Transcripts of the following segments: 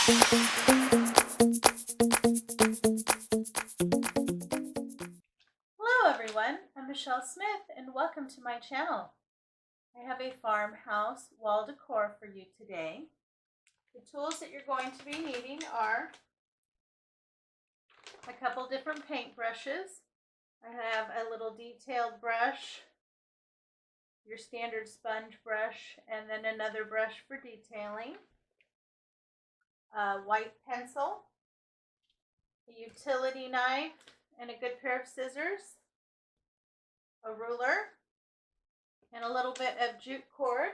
Hello everyone, I'm Michelle Smith and welcome to my channel. I have a farmhouse wall decor for you today. The tools that you're going to be needing are a couple different paint brushes. I have a little detailed brush, your standard sponge brush, and then another brush for detailing, a white pencil, a utility knife, and a good pair of scissors, a ruler, and a little bit of jute cord,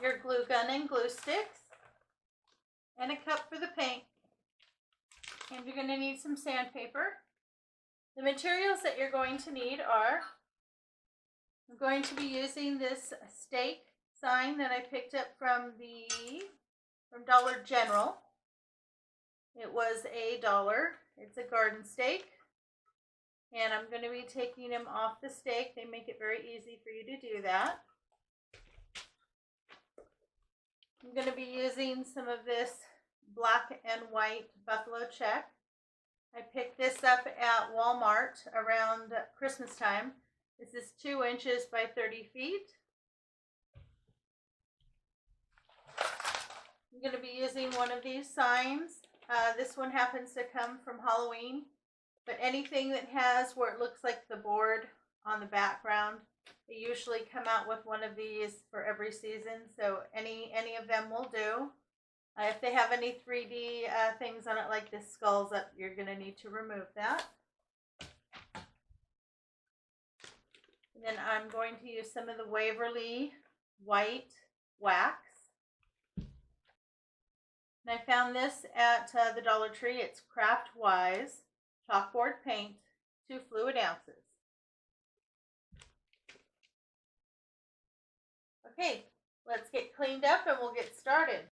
your glue gun and glue sticks, and a cup for the paint. And you're going to need some sandpaper. The materials that you're going to need are, I'm going to be using this stake sign that I picked up from Dollar General. It was $1. It's a garden stake. And I'm going to be taking them off the stake. They make it very easy for you to do that. I'm going to be using some of this black and white buffalo check. I picked this up at Walmart around Christmas time. This is 2 inches by 30 feet. I'm going to be using one of these signs. This one happens to come from Halloween, but anything that has where it looks like the board on the background, they usually come out with one of these for every season, so any of them will do. If they have any 3D things on it like the skulls up, you're going to need to remove that. And then I'm going to use some of the Waverly White wax. And I found this at the Dollar Tree. It's Craft Wise chalkboard paint, 2 fluid ounces. Okay, let's get cleaned up and we'll get started.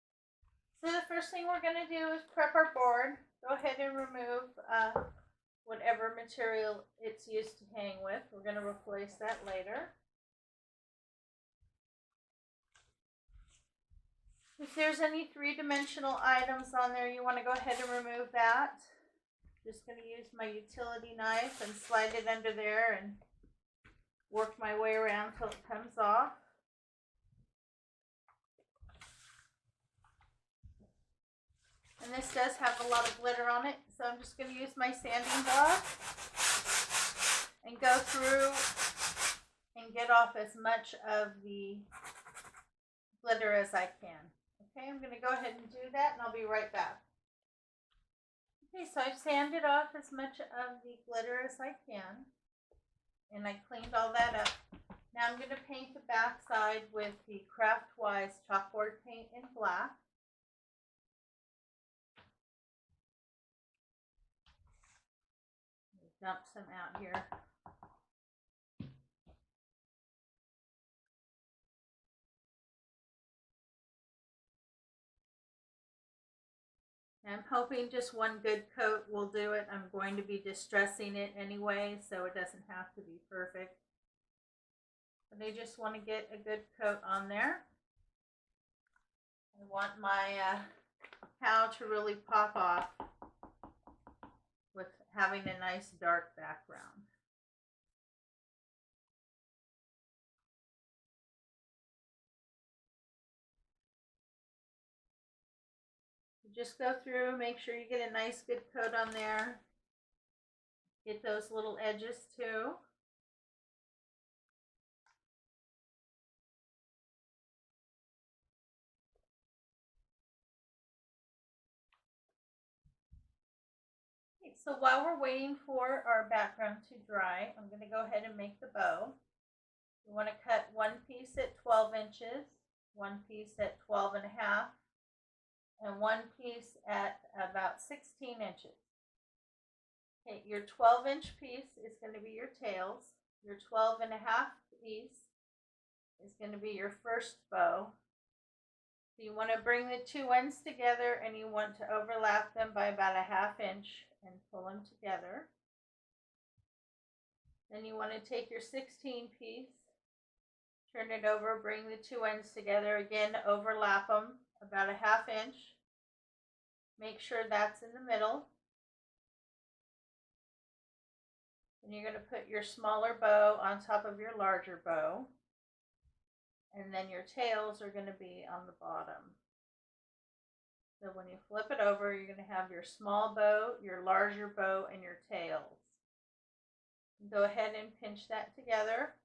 So the first thing we're going to do is prep our board. Go ahead and remove whatever material it's used to hang with. We're going to replace that later. If there's any 3-dimensional items on there, you want to go ahead and remove that. Just going to use my utility knife and slide it under there and work my way around till it comes off. And this does have a lot of glitter on it, so I'm just going to use my sanding block and go through and get off as much of the glitter as I can. Okay, I'm going to go ahead and do that and I'll be right back. Okay, so I've sanded off as much of the glitter as I can, and I cleaned all that up. Now I'm going to paint the back side with the Craft Wise chalkboard paint in black. Dump some out here. I'm hoping just one good coat will do it. I'm going to be distressing it anyway, so it doesn't have to be perfect. But I just want to get a good coat on there. I want my cow to really pop off with having a nice dark background. Just go through, make sure you get a nice good coat on there. Get those little edges too. Okay, so while we're waiting for our background to dry, I'm going to go ahead and make the bow. You want to cut one piece at 12 inches, one piece at 12 and a half, and one piece at about 16 inches. Okay, your 12-inch piece is going to be your tails. Your 12 and a half piece is going to be your first bow. So you want to bring the 2 ends together and you want to overlap them by about a ½ inch and pull them together. Then you want to take your 16 piece, turn it over, bring the 2 ends together again, overlap them about a ½ inch, Make sure that's in the middle. And you're going to put your smaller bow on top of your larger bow. And then your tails are going to be on the bottom. So when you flip it over, you're going to have your small bow, your larger bow, and your tails. Go ahead and pinch that together.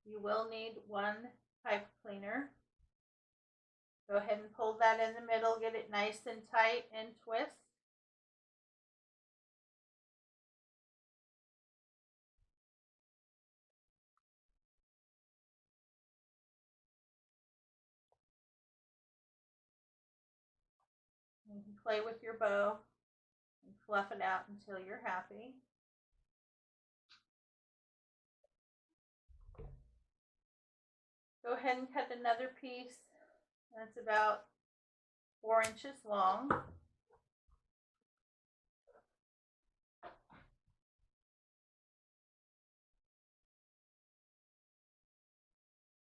You will need one pipe cleaner. Go ahead and pull that in the middle, get it nice and tight and twist. You can play with your bow and fluff it out until you're happy. Go ahead and cut another piece that's about 4 inches long.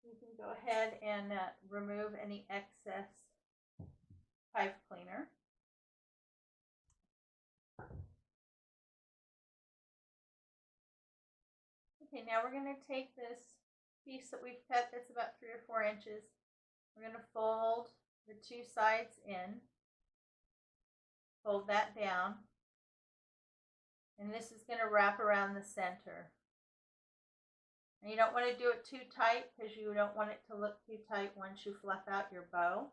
You can go ahead and remove any excess pipe cleaner. Okay, now we're going to take this piece that we've cut that's about 3 or 4 inches. We're going to fold the two sides in, fold that down, and this is going to wrap around the center. And you don't want to do it too tight because you don't want it to look too tight once you fluff out your bow.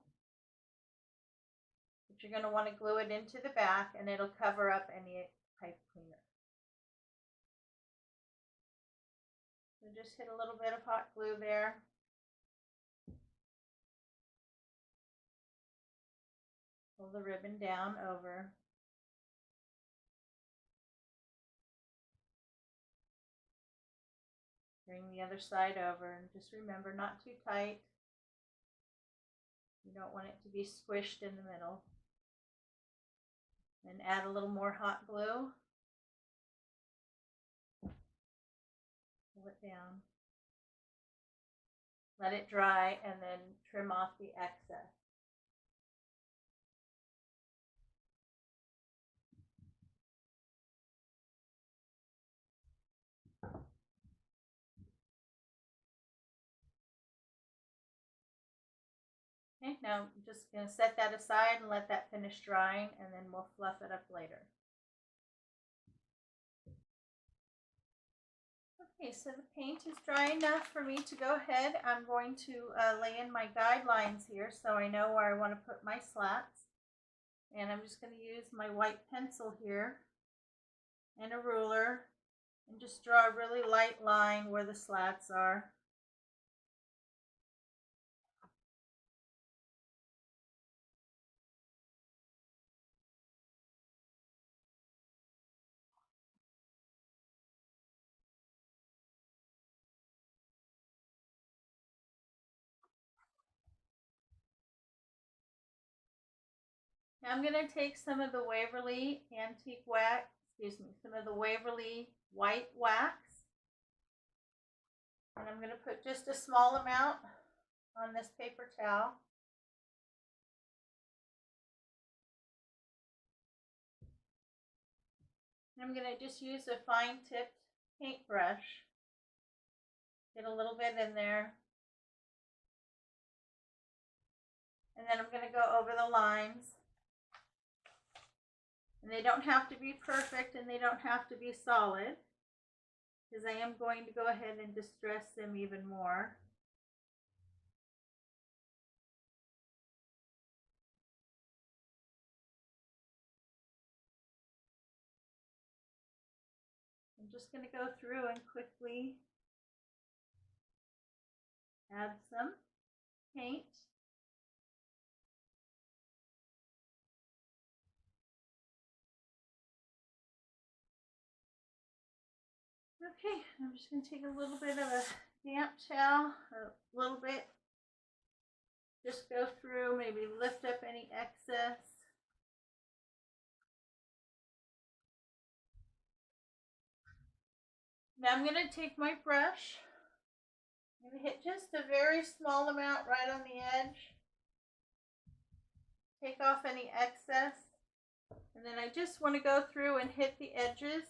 But you're going to want to glue it into the back and it'll cover up any pipe cleaner. So just hit a little bit of hot glue there. Pull the ribbon down over. Bring the other side over and just remember, not too tight. You don't want it to be squished in the middle. And add a little more hot glue. Pull it down. Let it dry and then trim off the excess. Okay, now I'm just going to set that aside and let that finish drying, and then we'll fluff it up later. Okay, so the paint is dry enough for me to go ahead. I'm going to lay in my guidelines here so I know where I want to put my slats. And I'm just going to use my white pencil here and a ruler and just draw a really light line where the slats are. Now I'm going to take some of the Waverly antique wax, some of the Waverly white wax, and I'm going to put just a small amount on this paper towel. And I'm going to just use a fine tipped paintbrush, get a little bit in there, and then I'm going to go over the lines. And they don't have to be perfect and they don't have to be solid, because I am going to go ahead and distress them even more. I'm just going to go through and quickly add some paint. Okay, I'm just going to take a little bit of a damp towel, a little bit, just go through, maybe lift up any excess. Now I'm going to take my brush, I'm going to hit just a very small amount right on the edge. take off any excess. And then I just want to go through and hit the edges.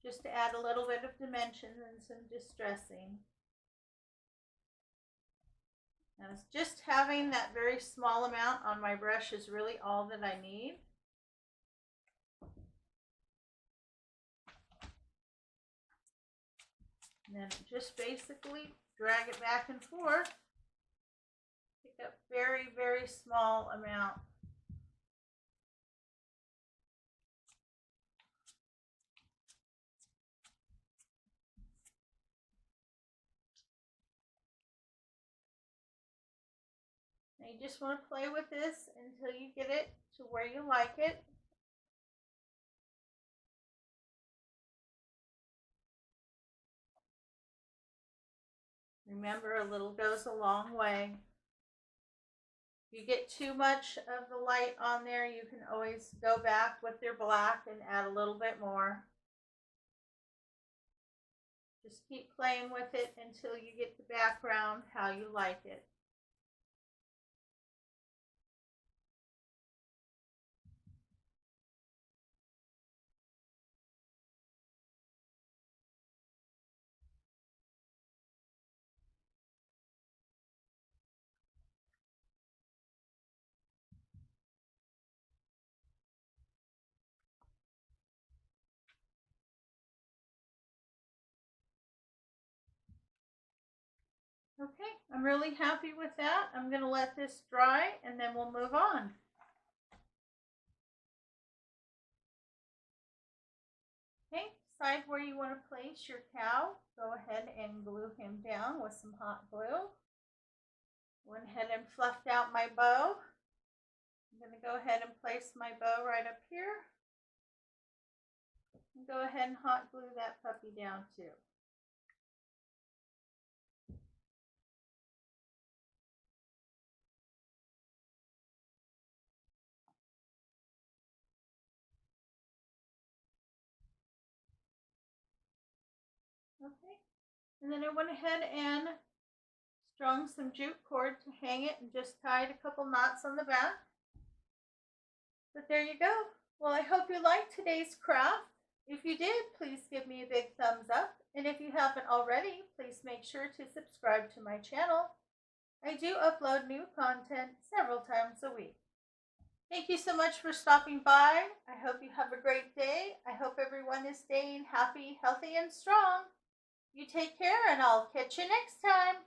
Just to add a little bit of dimension and some distressing. And just having that very small amount on my brush is really all that I need. And then just basically drag it back and forth. Pick up very, very small amount. Now you just want to play with this until you get it to where you like it. Remember, a little goes a long way. If you get too much of the light on there, you can always go back with your black and add a little bit more. Just keep playing with it until you get the background how you like it. Okay, I'm really happy with that. I'm going to let this dry and then we'll move on. Okay, decide where you want to place your cow. Go ahead and glue him down with some hot glue. Went ahead and fluffed out my bow. I'm going to go ahead and place my bow right up here. And go ahead and hot glue that puppy down too. Okay, and then I went ahead and strung some jute cord to hang it and just tied a couple knots on the back. But there you go. Well, I hope you liked today's craft. If you did, please give me a big thumbs up. And if you haven't already, please make sure to subscribe to my channel. I do upload new content several times a week. Thank you so much for stopping by. I hope you have a great day. I hope everyone is staying happy, healthy, and strong. You take care, and I'll catch you next time.